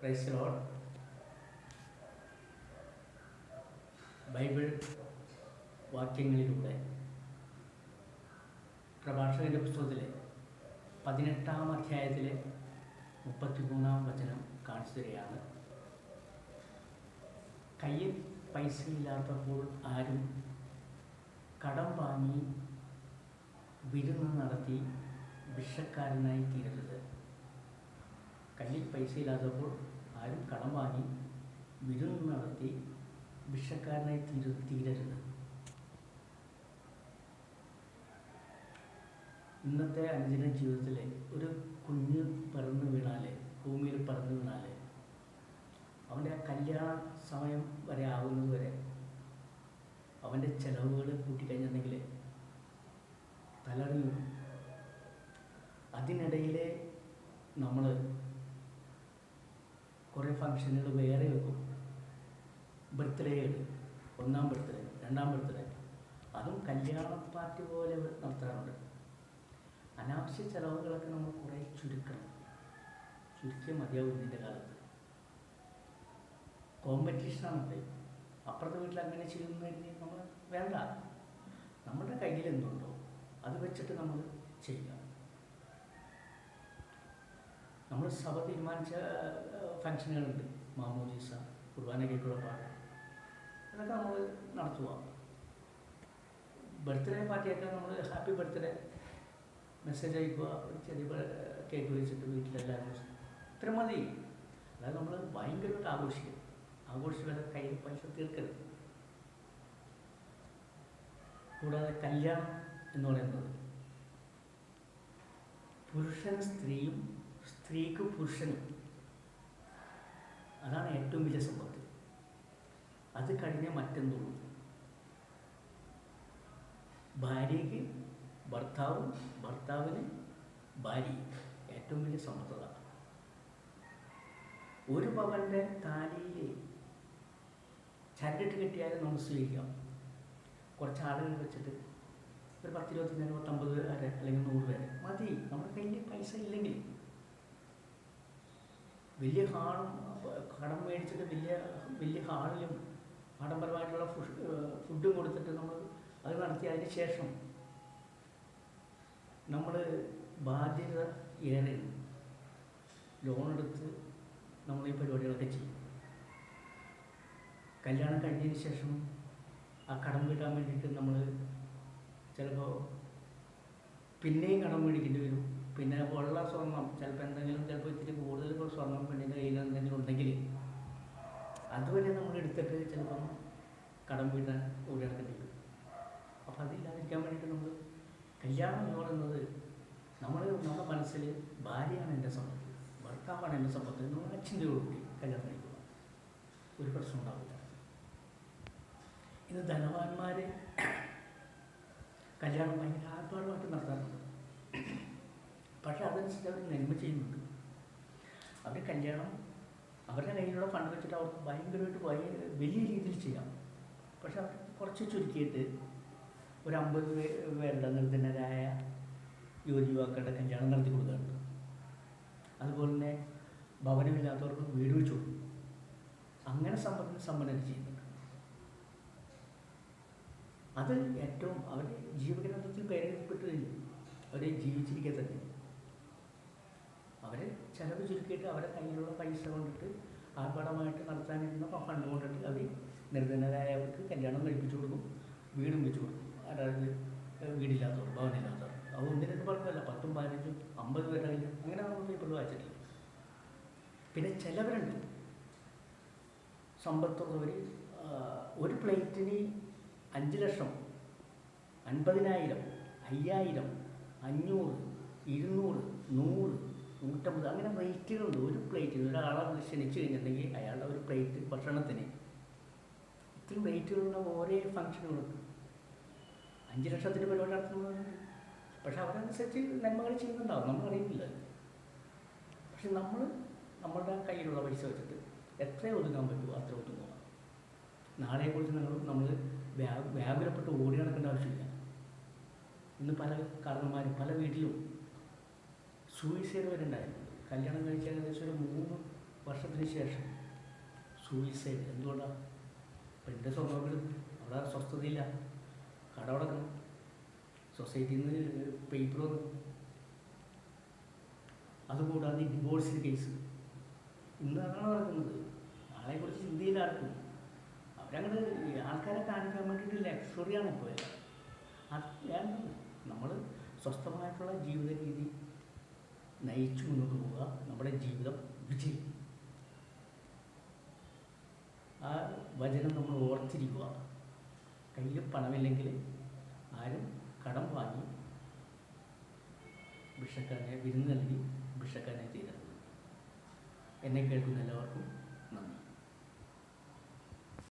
Praise the Lord. Bible വാക്യങ്ങളിലൂടെ പ്രഭാഷകൻ്റെ പുസ്തകത്തിലെ 18-ാം അധ്യായത്തിലെ 33-ാം വചനം കാണിച്ചു തരികയാണ്. കയ്യിൽ പൈസയില്ലാത്തപ്പോൾ ആരും കടം വാങ്ങി വിരുന്ന് നടത്തി ഭിക്ഷക്കാരനായി തീരരുത്. കയ്യിൽ പൈസയില്ലാത്തപ്പോൾ ആരും കടം വാങ്ങി വിരുന്ന് നടത്തി ഭിക്ഷക്കാരനായി തീരരുത്. ഇന്നത്തെ അനുദിന ജീവിതത്തിലെ ഒരു കുഞ്ഞ് പറന്നു വീണാൽ, ഭൂമിയിൽ പറന്നു വീണാൽ, അവൻ്റെ ആ കല്യാണ സമയം വരെ ആകുന്നത് വരെ അവൻ്റെ ചിലവുകൾ കൂട്ടിക്കഴിഞ്ഞിട്ടുണ്ടെങ്കിൽ തലറിഞ്ഞു. അതിനിടയിൽ നമ്മൾ കുറേ ഫങ്ഷനുകൾ വേറെ വെക്കും. ബർത്ത്ഡേകൾ, 1-ാം ബർത്ത്ഡേ, 2-ാം ബർത്ത്ഡേ, അതും കല്യാണ പാർട്ടി പോലെ നടത്താറുണ്ട്. അനാവശ്യ ചിലവുകളൊക്കെ നമ്മൾ കുറേ ചുരുക്കിയ മതിയാവും. ഇതിൻ്റെ കാലത്ത് കോമ്പറ്റീഷനാണുണ്ട്. അപ്പുറത്തെ വീട്ടിൽ അങ്ങനെ ചെയ്യുന്ന കരുതി നമ്മൾ വേണ്ട. നമ്മുടെ കയ്യിൽ എന്തുണ്ടോ അത് വെച്ചിട്ട് നമ്മൾ ചെയ്യുക. നമ്മൾ സഭ തീരുമാനിച്ച ഫങ്ഷനുകളുണ്ട്. മാമോദീസ, കുർബാനയ്ക്കുള്ള പാട്ട്, അതൊക്കെ നമ്മൾ നടത്തുക. ബർത്ത്ഡേ പാർട്ടിയൊക്കെ നമ്മൾ ഹാപ്പി ബർത്ത്ഡേ മെസ്സേജ് അയക്കുക, ചെറിയ കേക്ക് വെച്ചിട്ട് വീട്ടിലെല്ലാവരും ഇത്ര മതി. അതായത് നമ്മൾ ഭയങ്കരമായിട്ട് ആഘോഷിക്കാതെ കയ്യിൽ പൈസ തീർക്കരുത്. കൂടാതെ കല്യാണം എന്ന് പറയുന്നത് പുരുഷന് സ്ത്രീയും സ്ത്രീക്ക് പുരുഷനും, അതാണ് ഏറ്റവും വലിയ സമ്പത്ത്. അത് കഴിഞ്ഞാൽ മറ്റെന്തുള്ളൂ. ഭാര്യയ്ക്ക് ഭർത്താവും, ഭർത്താവിന് ഭാര്യയും ഏറ്റവും വലിയ സമ്പത്താണ്. ഒരു പവൻ്റെ താലിയിൽ ചരടിട്ട് കെട്ടിയാലും നമ്മൾ സ്വീകരിക്കാം. കുറച്ച് ആളുകൾ വെച്ചിട്ട് ഒരു 10, 25, 50 വരെ അല്ലെങ്കിൽ 100 വരെ മതി. നമ്മുടെ കയ്യിൽ പൈസ ഇല്ലെങ്കിൽ വലിയ ഹാളും കടം മേടിച്ചിട്ട് വലിയ ഹാളിലും ആഡംബരമായിട്ടുള്ള ഫുഡും കൊടുത്തിട്ട് നമ്മൾ അത് നടത്തി അതിന് ശേഷം നമ്മൾ ബാധ്യത ഏറെ ലോണെടുത്ത് നമ്മൾ ഈ പരിപാടികളൊക്കെ ചെയ്യും. കല്യാണം കഴിഞ്ഞതിന് ശേഷം ആ കടം വീട്ടാൻ വേണ്ടിയിട്ട് നമ്മൾ ചിലപ്പോൾ പിന്നെയും കടം മേടിക്കേണ്ടി വരും. പിന്നെ ഉള്ള സ്വർണം ചിലപ്പോൾ ഇത്തിരി കൂടുതൽ സ്വർണം പെണ്ണിൻ്റെ കയ്യിൽ എന്തെങ്കിലും ഉണ്ടെങ്കിൽ അതുവരെ നമ്മൾ എടുത്തിട്ട് ചിലപ്പം കടം വീട്ടാൻ ഓടി നടക്കേണ്ടി വരും. അപ്പോൾ അതില്ലാതിരിക്കാൻ വേണ്ടിയിട്ട് നമ്മൾ കല്യാണം എന്ന് പറയുന്നത് നമ്മുടെ മനസ്സിൽ ഭാര്യയാണ് എൻ്റെ സമ്പത്ത്, ഭർത്താവാണ് എൻ്റെ സമ്പത്ത് എന്നുള്ള ചിന്തയോടുകൂടി കല്യാണം കഴിക്കുക. ഒരു പ്രശ്നം ഉണ്ടാവില്ല. ഇത് ധനവാന്മാർ കല്യാണം ഭയങ്കര ആർഭാടമായിട്ട് നടത്താറുണ്ട്. പക്ഷേ അതനുസരിച്ച് അവർ നന്മ ചെയ്യുന്നുണ്ട്. അവർ കല്യാണം അവരുടെ കയ്യിലുള്ള ഫണ്ട് വെച്ചിട്ട് അവർക്ക് ഭയങ്കരമായിട്ട് വലിയ രീതിയിൽ ചെയ്യാം. പക്ഷെ അവർ കുറച്ച് ചുരുക്കിയിട്ട് ഒരു 50 പേരുടെ നിർധനരായ യുവാക്കളുടെ കല്യാണം നടത്തി കൊടുക്കാറുണ്ട്. അതുപോലെ തന്നെ ഭവനമില്ലാത്തവർക്ക് വീട് വെച്ചു കൊടുക്കും. അങ്ങനെ സമ്പന്നത ചെയ്യുന്നുണ്ട്. അത് ഏറ്റവും അവരെ ജീവഗ്രന്ഥത്തിൽ പേരെഴുതപ്പെട്ടു കഴിഞ്ഞു. അവരെ ജീവിച്ചിരിക്കുക തന്നെ. അവരെ ചിലവ് ചുരുക്കിയിട്ട് അവരുടെ കയ്യിലുള്ള പൈസ കൊണ്ടിട്ട് ആർഭാടമായിട്ട് നടത്താനിരുന്ന ഫണ്ട് കൊണ്ടിട്ട് അവർ നിർധനരായവർക്ക് കല്യാണം കഴിപ്പിച്ചു കൊടുക്കും, വീടും വെച്ചു കൊടുക്കും. അതായത് വീടില്ലാത്തവർ, ഭവനില്ലാത്തവർ. അത് ഒന്നിനൊന്നും കുഴപ്പമില്ല. 10, 15, 50 പേരുടെ കയ്യിൽ അങ്ങനെ നമ്മൾ പേപ്പറിൽ വായിച്ചിട്ടില്ല. പിന്നെ ചിലവരുണ്ട് സമ്പത്തുള്ളവർ ഒരു പ്ലേറ്റിന് 5 ലക്ഷം, 50,000, 5,000, 500, 200, 100, 150 അങ്ങനെ റേറ്റുകളുണ്ട്. ഒരു പ്ലേറ്റിന് ഒരാളെ ക്ഷണിച്ചു കഴിഞ്ഞിട്ടുണ്ടെങ്കിൽ അയാളുടെ ഒരു പ്ലേറ്റ് ഭക്ഷണത്തിന് ഇത്രയും റേറ്റുകളുള്ള ഓരോ ഫങ്ഷനുകളുണ്ട്. 5 ലക്ഷത്തിന് പരിപാടി നടത്തുന്നവരുണ്ട്. പക്ഷെ അവരനുസരിച്ച് നന്മകൾ ചെയ്യുന്നുണ്ടാവും, നമ്മളറിയില്ല. പക്ഷെ നമ്മളുടെ കയ്യിലുള്ള പൈസ വെച്ചിട്ട് എത്ര ഒതുങ്ങാൻ പറ്റുമോ അത്ര ഒതുങ്ങുക. നാളെക്കുറിച്ച് നമ്മൾ വ്യാകുലപ്പെട്ട് ഓടി നടക്കേണ്ട ആവശ്യമില്ല. ഇന്ന് പല കാരണന്മാരും പല വീട്ടിലും സൂയിസൈഡ് വരെ ഉണ്ടായിരുന്നു. കല്യാണം കഴിച്ച ഏകദേശം ഒരു വർഷത്തിന് ശേഷം സൂയിസൈഡ്. എന്തുകൊണ്ടാണ്? അപ്പം എൻ്റെ സ്വന്തം വീട് അവിടെ സ്വസ്ഥതയില്ല, കട അടക്കണം, സൊസൈറ്റിയിൽ നിന്ന് പേപ്പർ വന്നു. അതുകൂടാതെ ഡിവോഴ്സിന് കേസ്. ഇന്ന് അതാണ് നടക്കുന്നത്. ആളെക്കുറിച്ച് ചിന്തയില്ല ആർക്കും. അവരങ്ങോട്ട് ആൾക്കാരെ കാണിക്കാൻ വേണ്ടിയിട്ട് ലക്ഷറിയാണ് ഇപ്പോൾ എല്ലാം. അത് നമ്മൾ സ്വസ്ഥമായിട്ടുള്ള ജീവിത രീതി നയിച്ചു മുന്നോട്ട് പോവുക, നമ്മുടെ ജീവിതം വിജയിക്കും. ആ വചനം നമ്മൾ ഓർത്തിരിക്കുക. കയ്യിൽ പണമില്ലെങ്കിൽ ആരും കടം വാങ്ങി ഭിക്ഷക്കാരനെ വിരുന്ന് നൽകി ഭിക്ഷക്കാരനെ തീരരുത്. എന്നെ കേൾക്കുന്ന എല്ലാവർക്കും